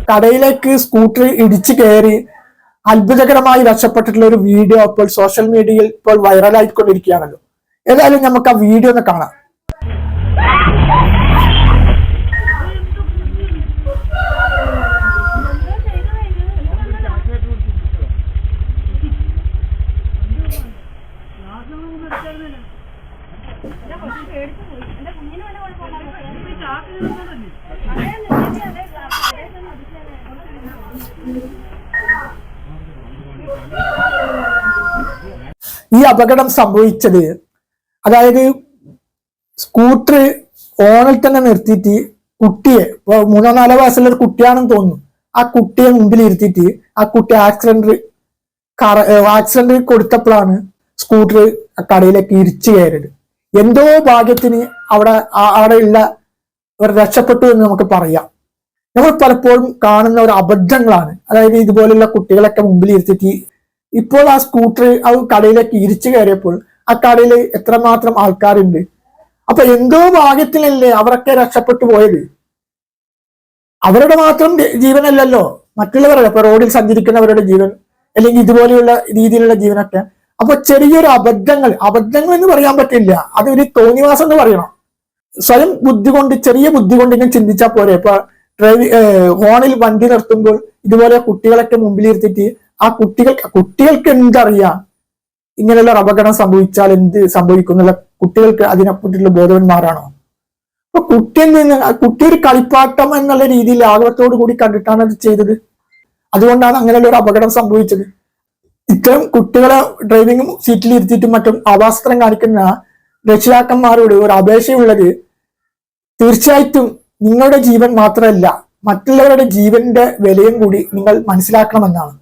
കടയിലേക്ക് സ്കൂട്ടർ ഇടിച്ചു കയറി അത്ഭുതകരമായി രക്ഷപ്പെട്ടിട്ടുള്ള ഒരു വീഡിയോ ഇപ്പോൾ സോഷ്യൽ മീഡിയയിൽ ഇപ്പോൾ വൈറലായിക്കൊണ്ടിരിക്കുകയാണല്ലോ. ഏതായാലും നമുക്ക് ആ വീഡിയോ ഒന്ന് കാണാം. ഈ അപകടം സംഭവിച്ചത്, അതായത് സ്കൂട്ടർ ഓണിൽ തന്നെ നിർത്തിയിട്ട് കുട്ടിയെ, 3-4 വയസ്സുള്ള ഒരു കുട്ടിയാണെന്ന് തോന്നുന്നു, ആ കുട്ടിയെ മുമ്പിൽ ഇരുത്തിയിട്ട് ആ കുട്ടി ആക്സിഡന്റ് കൊടുത്തപ്പോഴാണ് സ്കൂട്ടർ കടയിലേക്ക് ഇടിച്ചു കയറിയത്. എന്തോ ഭാഗ്യത്തിന് അവിടെ ഉള്ള ഒരു രക്ഷപ്പെട്ടു എന്ന് നമുക്ക് പറയാം. നമ്മൾ പലപ്പോഴും കാണുന്ന ഒരു അബദ്ധങ്ങളാണ്. അതായത് ഇതുപോലുള്ള കുട്ടികളൊക്കെ മുമ്പിൽ ഇരുത്തിയിട്ട് ഇപ്പോൾ ആ സ്കൂട്ടർ കടയിലേക്ക് ഇടിച്ചു കയറിയപ്പോൾ ആ കടയിൽ എത്രമാത്രം ആൾക്കാരുണ്ട്. അപ്പൊ എന്തോ ഭാഗ്യത്തിനല്ലേ അവരൊക്കെ രക്ഷപ്പെട്ടു പോയത്. അവരുടെ മാത്രം ജീവനല്ലല്ലോ, മറ്റുള്ളവരുടെ ഇപ്പൊ റോഡിൽ സഞ്ചരിക്കുന്നവരുടെ ജീവൻ, അല്ലെങ്കിൽ ഇതുപോലെയുള്ള രീതിയിലുള്ള ജീവനൊക്കെ. അപ്പൊ ചെറിയൊരു അബദ്ധങ്ങൾ എന്ന് പറയാൻ പറ്റില്ല, അതൊരു തോന്നിവാസം എന്ന് പറയണം. സ്വയം ബുദ്ധി കൊണ്ട്, ചെറിയ ബുദ്ധി കൊണ്ട് ഇങ്ങനെ ചിന്തിച്ചാൽ പോരെ. ഇപ്പൊ ഹോണിൽ വണ്ടി നിർത്തുമ്പോൾ ഇതുപോലെ കുട്ടികളൊക്കെ മുമ്പിൽ ഇരുത്തിയിട്ട് ആ കുട്ടികൾക്ക് എന്തറിയാം ഇങ്ങനെയുള്ള അപകടം സംഭവിച്ചാൽ എന്ത് സംഭവിക്കുന്നുള്ള കുട്ടികൾക്ക് അതിനെപ്പറ്റിയുള്ള ബോധവന്മാരാണോ? അപ്പൊ കുട്ടി ഒരു കളിപ്പാട്ടം എന്നുള്ള രീതിയിൽ ആഗ്രഹത്തോടു കൂടി കണ്ടിട്ടാണ് അത് ചെയ്തത്. അതുകൊണ്ടാണ് അങ്ങനെയുള്ള ഒരു അപകടം സംഭവിച്ചത്. ഇത്തരം കുട്ടികളെ ഡ്രൈവിംഗ് സീറ്റിൽ ഇരുത്തിയിട്ടും മറ്റും അവാസ്ത്രം കാണിക്കുന്ന രക്ഷിതാക്കന്മാരോട് ഒരു അപേക്ഷയുള്ളത്, തീർച്ചയായിട്ടും നിങ്ങളുടെ ജീവൻ മാത്രമല്ല മറ്റുള്ളവരുടെ ജീവന്റെ വിലയും കൂടി നിങ്ങൾ മനസ്സിലാക്കണമെന്നാണ്.